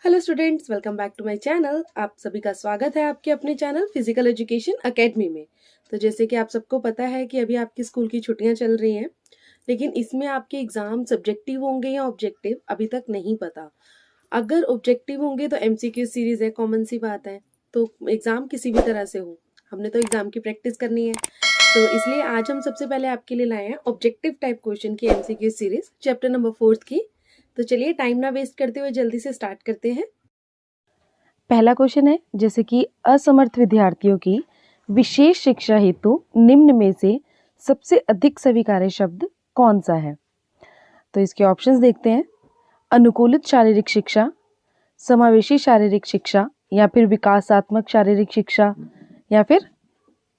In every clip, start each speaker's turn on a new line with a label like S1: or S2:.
S1: Hello students, welcome back to my channel. आप सभी का स्वागत है आपके अपने चैनल फिजिकल एजुकेशन एकेडमी में। तो जैसे कि आप सबको पता है कि अभी आपकी स्कूल की छुट्टियां चल रही हैं, लेकिन इसमें आपके एग्जाम सब्जेक्टिव होंगे या ऑब्जेक्टिव अभी तक नहीं पता। अगर ऑब्जेक्टिव होंगे तो एमसीक्यू सीरीज है, कॉमन सी बात है। तो एग्जाम किसी भी तरह से हो, हमने तो एग्जाम की प्रैक्टिस करनी है। तो इसलिए आज हम सबसे पहले आपके लिए लाए हैं ऑब्जेक्टिव टाइप क्वेश्चन की एमसीक्यू सीरीज, चैप्टर नंबर 4 की। तो चलिए टाइम ना वेस्ट करते हुए जल्दी से स्टार्ट करते हैं।
S2: पहला क्वेश्चन है, जैसे कि असमर्थ विद्यार्थियों की विशेष शिक्षा हेतु निम्न में से सबसे अधिक स्वीकार्य शब्द कौन सा है? तो इसके ऑप्शंस देखते हैं। अनुकूलित शारीरिक शिक्षा, समावेशी शारीरिक शिक्षा, या फिर विकासात्मक शारीरिक शिक्षा, या फिर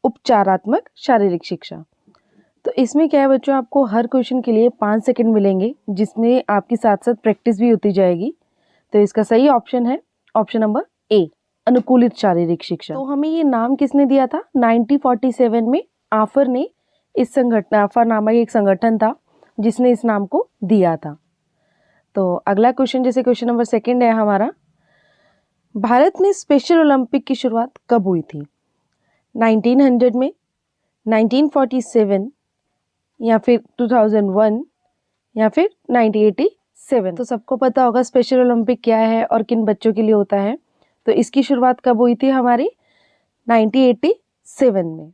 S2: उपचारात्मक शारीरिक शिक्षा। तो इसमें क्या है बच्चों, आपको हर क्वेश्चन के लिए 5 सेकंड मिलेंगे, जिसमें आपकी साथ साथ प्रैक्टिस भी होती जाएगी। तो इसका सही ऑप्शन है ऑप्शन नंबर ए, अनुकूलित शारीरिक शिक्षा। तो हमें ये नाम किसने दिया था? 1947 में आफर ने इस संगठन, आफर नामक एक संगठन था जिसने इस नाम को दिया था। तो अगला क्वेश्चन, जैसे क्वेश्चन नंबर 2 है हमारा, भारत में स्पेशल ओलंपिक की शुरुआत कब हुई थी? 1900 में, 1947, या फिर 2001, या फिर 1987। तो सबको पता होगा स्पेशल ओलंपिक क्या है और किन बच्चों के लिए होता है। तो इसकी शुरुआत कब हुई थी हमारी? 1987 में।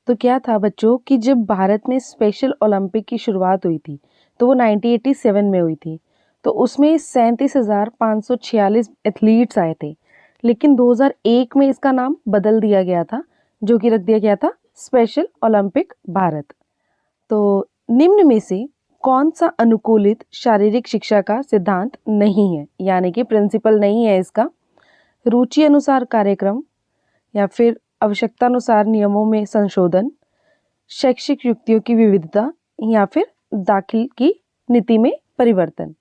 S2: तो क्या था बच्चों कि जब भारत में स्पेशल ओलंपिक की शुरुआत हुई थी तो वो 1987 में हुई थी। तो उसमें 37,546 एथलीट्स आए थे, लेकिन 2001 में इसका नाम बदल दिया गया था, जो कि रख दिया गया था स्पेशल ओलंपिक भारत। तो निम्न में से कौन सा अनुकूलित शारीरिक शिक्षा का सिद्धांत नहीं है, यानी कि प्रिंसिपल नहीं है इसका? रुचि अनुसार कार्यक्रम, या फिर आवश्यकतानुसार नियमों में संशोधन, शैक्षिक युक्तियों की विविधता, या फिर दाखिल की नीति में परिवर्तन।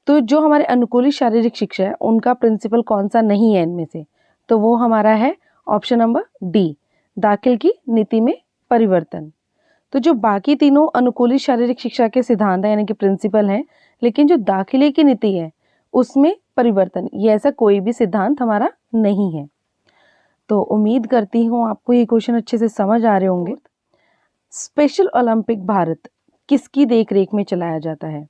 S2: तो जो हमारे अनुकूलित शारीरिक शिक्षा है उनका प्रिंसिपल कौन सा नहीं है इनमें से? तो वो हमारा है ऑप्शन नंबर डी, दाखिल की नीति में परिवर्तन। तो जो बाकी तीनों अनुकूलित शारीरिक शिक्षा के सिद्धांत है यानी कि प्रिंसिपल हैं, लेकिन जो दाखिले की नीति है उसमें परिवर्तन, ये ऐसा कोई भी सिद्धांत हमारा नहीं है। तो उम्मीद करती हूँ आपको ये क्वेश्चन अच्छे से समझ आ रहे होंगे। स्पेशल ओलंपिक भारत किसकी देखरेख में चलाया जाता है?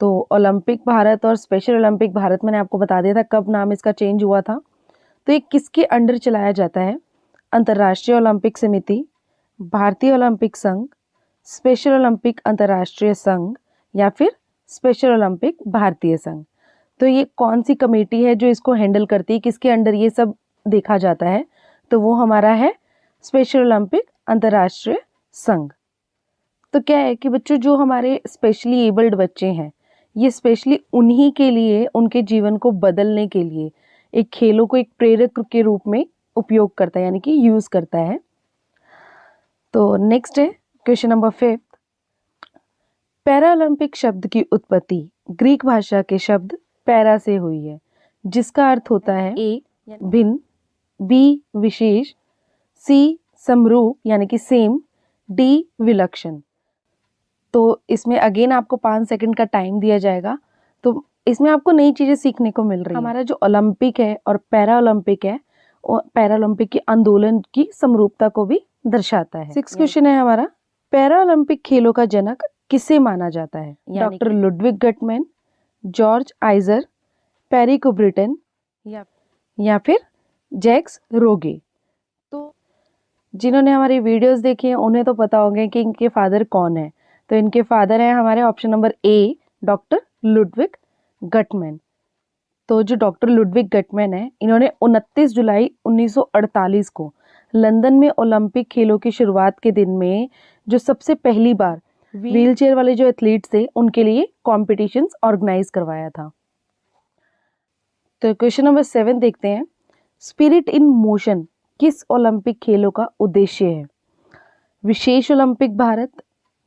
S2: तो ओलंपिक भारत और स्पेशल ओलंपिक भारत मैंने आपको बता दिया था कब नाम इसका चेंज हुआ था। तो ये किसके अंडर चलाया जाता है? अंतर्राष्ट्रीय ओलंपिक समिति, भारतीय ओलंपिक संघ, स्पेशल ओलंपिक अंतर्राष्ट्रीय संघ, या फिर स्पेशल ओलंपिक भारतीय संघ। तो ये कौन सी कमेटी है जो इसको हैंडल करती है, किसके अंडर ये सब देखा जाता है? तो वो हमारा है स्पेशल ओलंपिक अंतर्राष्ट्रीय संघ। तो क्या है कि बच्चों, जो हमारे स्पेशली एबल्ड बच्चे हैं, ये स्पेशली उन्हीं के लिए, उनके जीवन को बदलने के लिए एक खेलों को एक प्रेरक के रूप में उपयोग करता है, यानी कि यूज करता है। तो नेक्स्ट है क्वेश्चन नंबर 5। पैरा ओलंपिक शब्द की उत्पत्ति ग्रीक भाषा के शब्द पैरा से हुई है, जिसका अर्थ होता है ए भिन्न, बी विशेष, सी समरूप यानी कि सेम, डी विलक्षण। तो इसमें अगेन आपको 5 सेकंड का टाइम दिया जाएगा। तो इसमें आपको नई चीजें सीखने को मिल रही है। हमारा जो ओलंपिक है और पैरा ओलंपिक है, पैरा ओलंपिक के आंदोलन की समरूपता को भी दर्शाता है। 6 क्वेश्चन है हमारा, पैरा ओलंपिक खेलों का जनक किसे माना जाता है? Doctor Ludwig Guttmann, George Eyser, Pierre Coubertin, या फिर जैक्स रोगे। तो जिन्होंने हमारी वीडियोस देखी हैं उन्हें तो पता होंगे कि इनके फादर कौन है। तो इनके फादर हैं हमारे option number A, doctor Ludwig Guttmann. तो जो डॉक्टर लुडविग गटमैन है, इन्होंने 29 जुलाई 1948 को लंदन में ओलंपिक खेलों की शुरुआत के दिन में जो सबसे पहली बार व्हीलचेयर वाले जो एथलीट्स थे उनके लिए कॉम्पिटिशन्स ऑर्गेनाइज करवाया था। तो क्वेश्चन नंबर 7 देखते हैं, स्पिरिट इन मोशन किस ओलंपिक खेलों का उद्देश्य है? विशेष ओलंपिक भारत,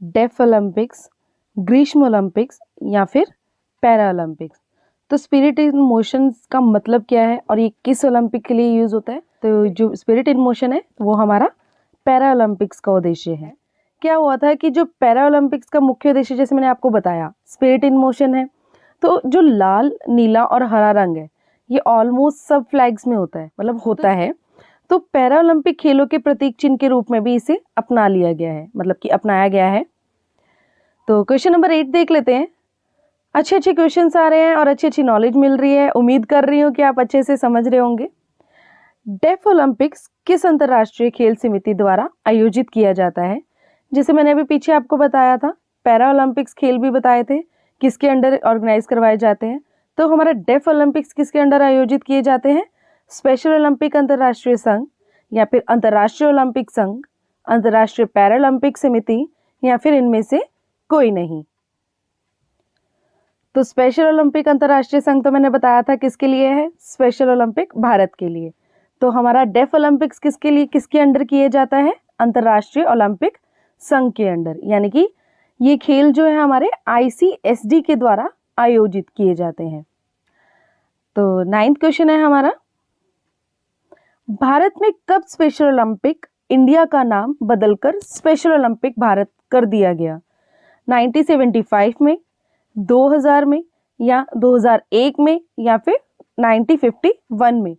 S2: डेफ ओलंपिक्स, ग्रीष्म ओलंपिक्स, या फिर पैरा ओलंपिक्स। तो स्पिरिट इन मोशन का मतलब क्या है और ये किस ओलंपिक के लिए यूज होता है? तो जो स्पिरिट इन मोशन है वो हमारा पैरा ओलंपिक्स का उद्देश्य है। क्या हुआ था कि जो पैरा ओलंपिक्स का मुख्य उद्देश्य, जैसे मैंने आपको बताया, स्पिरिट इन मोशन है, तो जो लाल, नीला और हरा रंग है ये ऑलमोस्ट सब फ्लैग्स में होता है, मतलब होता है। तो पैरा ओलंपिक खेलों के प्रतीक चिन्ह के रूप में भी इसे अपना लिया गया है, मतलब कि अपनाया गया है। तो क्वेश्चन नंबर 8 देख लेते हैं। अच्छे अच्छे क्वेश्चंस आ रहे हैं और अच्छी अच्छी नॉलेज मिल रही है। उम्मीद कर रही हूँ कि आप अच्छे से समझ रहे होंगे। डेफ ओलंपिक्स किस अंतर्राष्ट्रीय खेल समिति द्वारा आयोजित किया जाता है? जैसे मैंने अभी पीछे आपको बताया था, पैरा ओलंपिक्स खेल भी बताए थे किसके अंडर ऑर्गेनाइज करवाए जाते हैं। तो हमारा डेफ ओलंपिक्स किसके अंडर आयोजित किए जाते हैं? स्पेशल ओलंपिक अंतर्राष्ट्रीय संघ, या फिर अंतर्राष्ट्रीय ओलंपिक संघ, अंतर्राष्ट्रीय पैरा ओलंपिक समिति, या फिर इनमें से कोई नहीं। तो स्पेशल ओलंपिक अंतर्राष्ट्रीय संघ तो मैंने बताया था किसके लिए है, स्पेशल ओलंपिक भारत के लिए। तो हमारा डेफ ओलंपिक्स किसके लिए, किसके अंडर किए जाता है? अंतर्राष्ट्रीय ओलंपिक संघ के अंडर, यानी कि ये खेल जो है हमारे ICSD के द्वारा आयोजित किए जाते हैं। तो 9th क्वेश्चन है हमारा, भारत में कब स्पेशल ओलंपिक इंडिया का नाम बदलकर स्पेशल ओलंपिक भारत कर दिया गया? 1975 में, 2000 में, या 2001 में, या फिर 1951 में?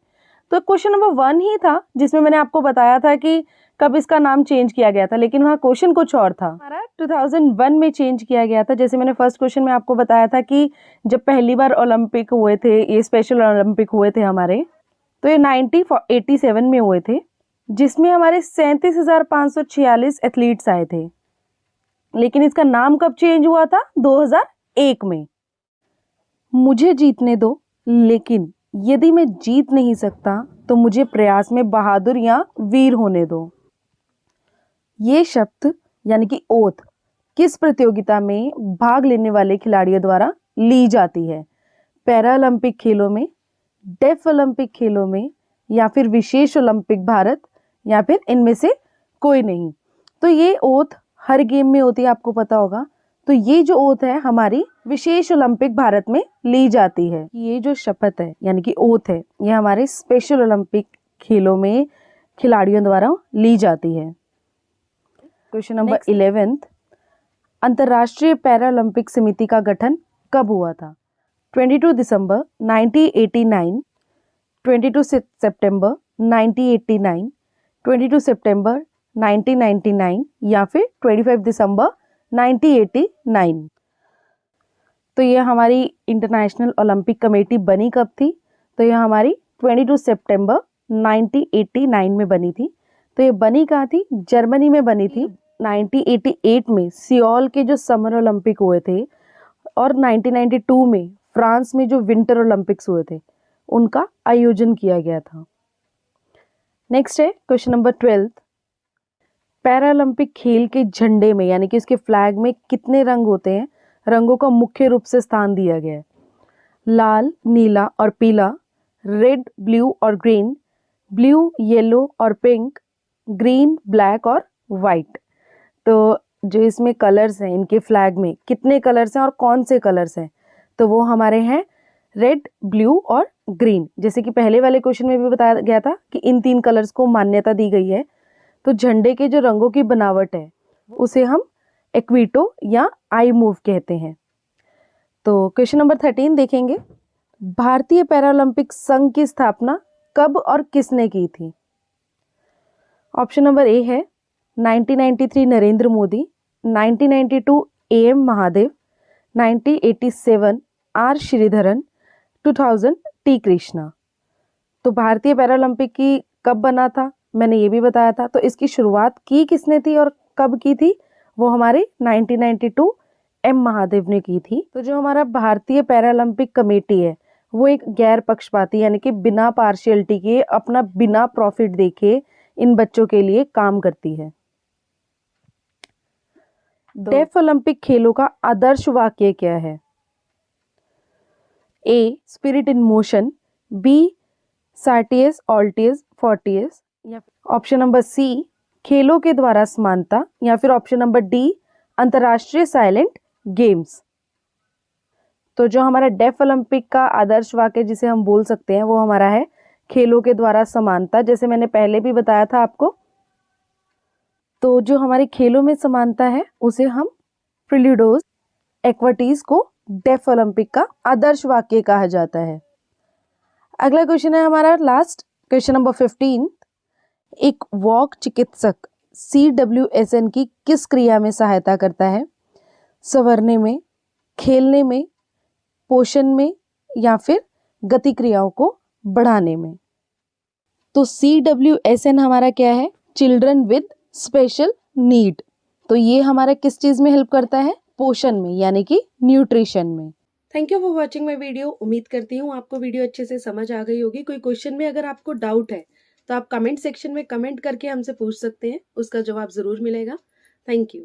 S2: तो क्वेश्चन नंबर 1 ही था जिसमें मैंने आपको बताया था कि कब इसका नाम चेंज किया गया था, लेकिन वहाँ क्वेश्चन कुछ और था। हमारा 2001 में चेंज किया गया था। जैसे मैंने फर्स्ट क्वेश्चन में आपको बताया था कि जब पहली बार ओलंपिक हुए थे, ये स्पेशल ओलंपिक हुए थे हमारे, तो ये 1987 में हुए थे, जिसमें हमारे 37,546 एथलीट्स आए थे। लेकिन इसका नाम कब चेंज हुआ था? 2001 में। मुझे जीतने दो, लेकिन यदि मैं जीत नहीं सकता तो मुझे प्रयास में बहादुर या वीर होने दो। ये शब्द यानी कि ओथ किस प्रतियोगिता में भाग लेने वाले खिलाड़ियों द्वारा ली जाती है? पैरा ओलंपिक खेलों में, डेफ ओलंपिक खेलों में, या फिर विशेष ओलंपिक भारत, या फिर इनमें से कोई नहीं? तो ये ओथ हर गेम में होती है, आपको पता होगा। तो ये जो ओथ है हमारी विशेष ओलंपिक भारत में ली जाती है। ये जो शपथ है यानी कि ओथ है, ये हमारे स्पेशल ओलंपिक खेलों में खिलाड़ियों द्वारा ली जाती है। क्वेश्चन नंबर 11, अंतर्राष्ट्रीय पैरा ओलंपिक समिति का गठन कब हुआ था? 22 दिसंबर 1989, 22 सितंबर 1989, 22 सितंबर 1999, या फिर 25 दिसंबर 1989? तो ये हमारी इंटरनेशनल ओलंपिक कमेटी बनी कब थी? तो ये हमारी 22 सितंबर 1989 में बनी थी। तो ये बनी कहाँ थी? जर्मनी में बनी थी। 1988 में सियोल के जो समर ओलंपिक हुए थे, और 1992 में फ्रांस में जो विंटर ओलंपिक्स हुए थे, उनका आयोजन किया गया था। नेक्स्ट है क्वेश्चन नंबर 12, पैरा ओलंपिक खेल के झंडे में यानी कि इसके फ्लैग में कितने रंग होते हैं? रंगों का मुख्य रूप से स्थान दिया गया है। लाल, नीला और पीला, रेड, ब्लू और ग्रीन, ब्लू, येलो और पिंक, ग्रीन, ब्लैक और वाइट। तो जो इसमें कलर्स हैं, इनके फ्लैग में कितने कलर्स हैं और कौन से कलर्स हैं? तो वो हमारे हैं रेड, ब्लू और ग्रीन। जैसे कि पहले वाले क्वेश्चन में भी बताया गया था कि इन 3 कलर्स को मान्यता दी गई है। तो झंडे के जो रंगों की बनावट है उसे हम इक्विटो या आई मूव कहते हैं। तो क्वेश्चन नंबर 13 देखेंगे, भारतीय पैरालंपिक संघ की स्थापना कब और किसने की थी? ऑप्शन नंबर ए है 1993 Narendra Modi, 1992 AM Mahadev, 1987 R Sreedharan, 2000 T Krishna. तो भारतीय पैरालंपिक की कब बना था मैंने ये भी बताया था। तो इसकी शुरुआत की किसने थी और कब की थी? वो हमारे 1992 M महादेव ने की थी। तो जो हमारा भारतीय पैरालंपिक कमेटी है वो एक गैर पक्षपाती यानी कि बिना पार्शियलिटी के, अपना बिना प्रॉफिट देखे इन बच्चों के लिए काम करती है। डेफ ओलंपिक खेलों का आदर्श वाक्य क्या है? A spirit in motion, B citius altius fortius, या ऑप्शन नंबर सी खेलों के द्वारा समानता, या फिर ऑप्शन नंबर डी अंतरराष्ट्रीय साइलेंट गेम्स। तो जो हमारा डेफ ओलंपिक का आदर्श वाक्य जिसे हम बोल सकते हैं वो हमारा है खेलों के द्वारा समानता, जैसे मैंने पहले भी बताया था आपको। तो जो हमारे खेलों में समानता है उसे हम प्रिल्यूडोस एक्वाटीज को डेफ ओलंपिक का आदर्श वाक्य कहा जाता है? अगला क्वेश्चन है हमारा लास्ट, क्वेश्चन नंबर 15। एक वॉक चिकित्सक CWSN की किस क्रिया में सहायता करता है? संवरने में, खेलने में, पोषण में या फिर गति क्रियाओं को बढ़ाने में? तो CWSN हमारा क्या है? Children with special need. तो ये हमारा किस चीज में हेल्प करता है? पोषण में, यानी कि न्यूट्रिशन में।
S1: Thank you for watching my video. उम्मीद करती हूँ आपको वीडियो अच्छे से समझ आ गई होगी। कोई क्वेश्चन में अगर आपको डाउट है तो आप कमेंट सेक्शन में कमेंट करके हमसे पूछ सकते हैं, उसका जवाब जरूर मिलेगा। Thank you.